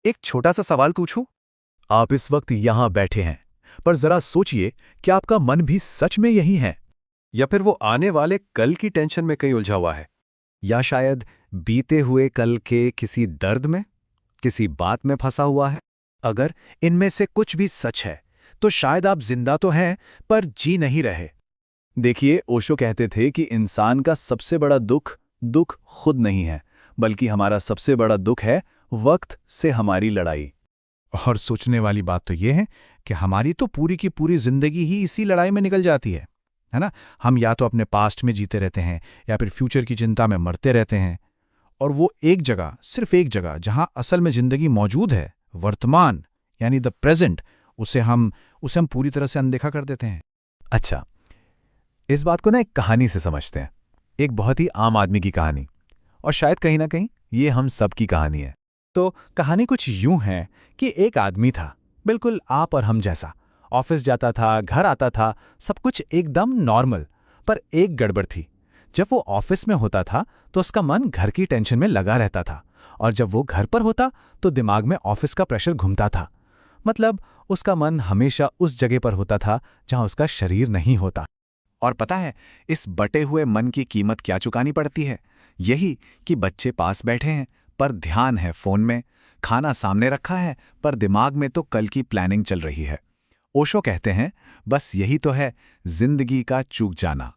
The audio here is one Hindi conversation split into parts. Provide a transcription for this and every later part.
एक छोटा सा सवाल पूछूं? आप इस वक्त यहां बैठे हैं, पर जरा सोचिए कि आपका मन भी सच में यही है? या फिर वो आने वाले कल की टेंशन में कहीं उलझा हुआ है? या शायद बीते हुए कल के किसी दर्द में, किसी बात में फंसा हुआ है? अगर इनमें से कुछ भी सच है, तो शायद आप जिंदा तो हैं, पर जी नहीं रहे। देखिए, ओशो कहते थे कि इंसान का सबसे बड़ा दुख दुख खुद नहीं है, बल्कि हमारा सबसे बड़ा दुख है वक्त से हमारी लड़ाई। और सोचने वाली बात तो यह है कि हमारी तो पूरी की पूरी जिंदगी ही इसी लड़ाई में निकल जाती है ना? हम या तो अपने पास्ट में जीते रहते हैं या फिर फ्यूचर की चिंता में मरते रहते हैं। और वो एक जगह, सिर्फ एक जगह, जहां असल में जिंदगी मौजूद है, वर्तमान यानी द प्रेजेंट, उसे हम पूरी तरह से अनदेखा कर देते हैं। अच्छा, इस बात को ना एक कहानी से समझते हैं, एक बहुत ही आम आदमी की कहानी, और शायद कहीं ना कहीं ये हम सब की कहानी है। तो कहानी कुछ यूं है कि एक आदमी था, बिल्कुल आप और हम जैसा। ऑफिस जाता था, घर आता था, सब कुछ एकदम नॉर्मल। पर एक गड़बड़ थी। जब वो ऑफिस में होता था तो उसका मन घर की टेंशन में लगा रहता था, और जब वो घर पर होता तो दिमाग में ऑफिस का प्रेशर घूमता था। मतलब उसका मन हमेशा उस जगह पर होता था जहां उसका शरीर नहीं होता। और पता है, इस बटे हुए मन की कीमत क्या चुकानी पड़ती है? यही कि बच्चे पास बैठे हैं पर ध्यान है फोन में, खाना सामने रखा है पर दिमाग में तो कल की प्लानिंग चल रही है। ओशो कहते हैं, बस यही तो है जिंदगी का चूक जाना।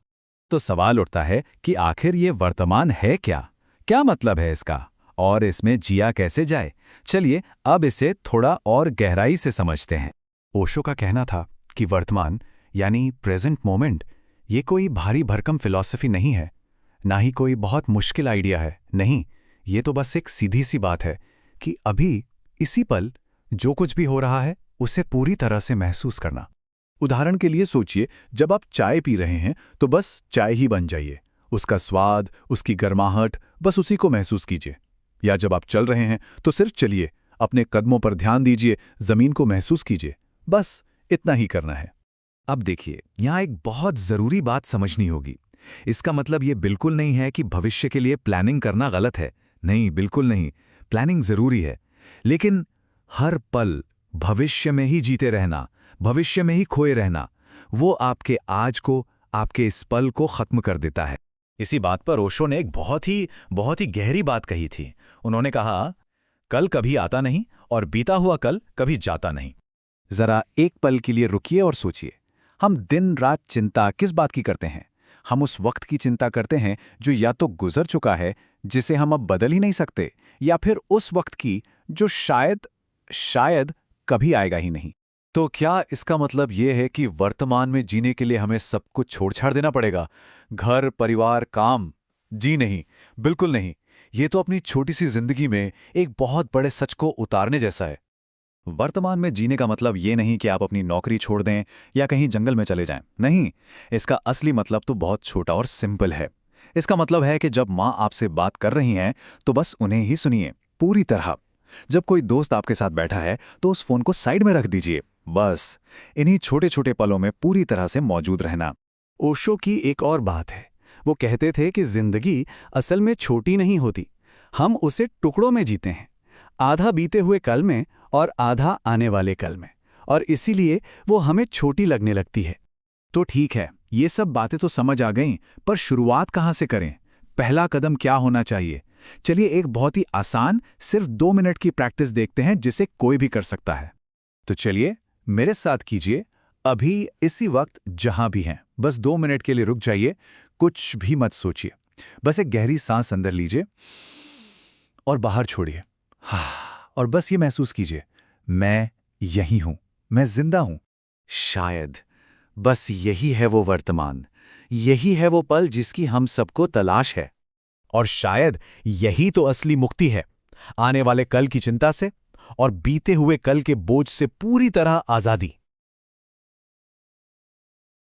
तो सवाल उठता है कि आखिर ये वर्तमान है क्या? क्या मतलब है इसका? और इसमें जिया कैसे जाए? चलिए अब इसे थोड़ा और गहराई से समझते हैं। ओशो का कहना था कि वर्तमान यानी प्रेजेंट मोमेंट ये कोई भारी भरकम फिलॉसफी नहीं है, ना ही कोई बहुत मुश्किल आइडिया है। नहीं, ये तो बस एक सीधी सी बात है कि अभी इसी पल जो कुछ भी हो रहा है उसे पूरी तरह से महसूस करना। उदाहरण के लिए सोचिए, जब आप चाय पी रहे हैं तो बस चाय ही बन जाइए, उसका स्वाद, उसकी गर्माहट, बस उसी को महसूस कीजिए। या जब आप चल रहे हैं तो सिर्फ चलिए, अपने कदमों पर ध्यान दीजिए, जमीन को महसूस कीजिए। बस इतना ही करना है। अब देखिए, यहाँ एक बहुत जरूरी बात समझनी होगी। इसका मतलब ये बिल्कुल नहीं है कि भविष्य के लिए प्लानिंग करना गलत है। नहीं, बिल्कुल नहीं। प्लानिंग जरूरी है, लेकिन हर पल भविष्य में ही जीते रहना, भविष्य में ही खोए रहना, वो आपके आज को, आपके इस पल को खत्म कर देता है। इसी बात पर ओशो ने एक बहुत ही गहरी बात कही थी। उन्होंने कहा, कल कभी आता नहीं और बीता हुआ कल कभी जाता नहीं। जरा एक पल के लिए रुकिए और सोचिए, हम दिन रात चिंता किस बात की करते हैं? हम उस वक्त की चिंता करते हैं जो या तो गुजर चुका है, जिसे हम अब बदल ही नहीं सकते, या फिर उस वक्त की जो शायद कभी आएगा ही नहीं। तो क्या इसका मतलब यह है कि वर्तमान में जीने के लिए हमें सब कुछ छोड़-छाड़ देना पड़ेगा? घर, परिवार, काम? जी नहीं, बिल्कुल नहीं। ये तो अपनी छोटी सी जिंदगी में एक बहुत बड़े सच को उतारने जैसा है। वर्तमान में जीने का मतलब ये नहीं कि आप अपनी नौकरी छोड़ दें या कहीं जंगल में चले जाएं। नहीं, इसका असली मतलब तो बहुत छोटा और सिंपल है। इसका मतलब है कि जब माँ आपसे बात कर रही हैं तो बस उन्हें ही सुनिए, पूरी तरह। जब कोई दोस्त आपके साथ बैठा है तो उस फोन को साइड में रख दीजिए। बस इन्हीं छोटे छोटे पलों में पूरी तरह से मौजूद रहना। ओशो की एक और बात है, वो कहते थे कि जिंदगी असल में छोटी नहीं होती, हम उसे टुकड़ों में जीते हैं, आधा बीते हुए कल में और आधा आने वाले कल में, और इसीलिए वो हमें छोटी लगने लगती है। तो ठीक है, ये सब बातें तो समझ आ गईं, पर शुरुआत कहाँ से करें? पहला कदम क्या होना चाहिए? चलिए एक बहुत ही आसान, सिर्फ 2 मिनट की प्रैक्टिस देखते हैं जिसे कोई भी कर सकता है। तो चलिए मेरे साथ कीजिए, अभी इसी वक्त जहां भी हैं, बस 2 मिनट के लिए रुक जाइए, कुछ भी मत सोचिए, बस एक गहरी सांस अंदर लीजिए और बाहर छोड़िए। और बस ये महसूस कीजिए, मैं यही हूं, मैं जिंदा हूं। शायद बस यही है वो वर्तमान, यही है वो पल जिसकी हम सबको तलाश है। और शायद यही तो असली मुक्ति है, आने वाले कल की चिंता से और बीते हुए कल के बोझ से पूरी तरह आजादी।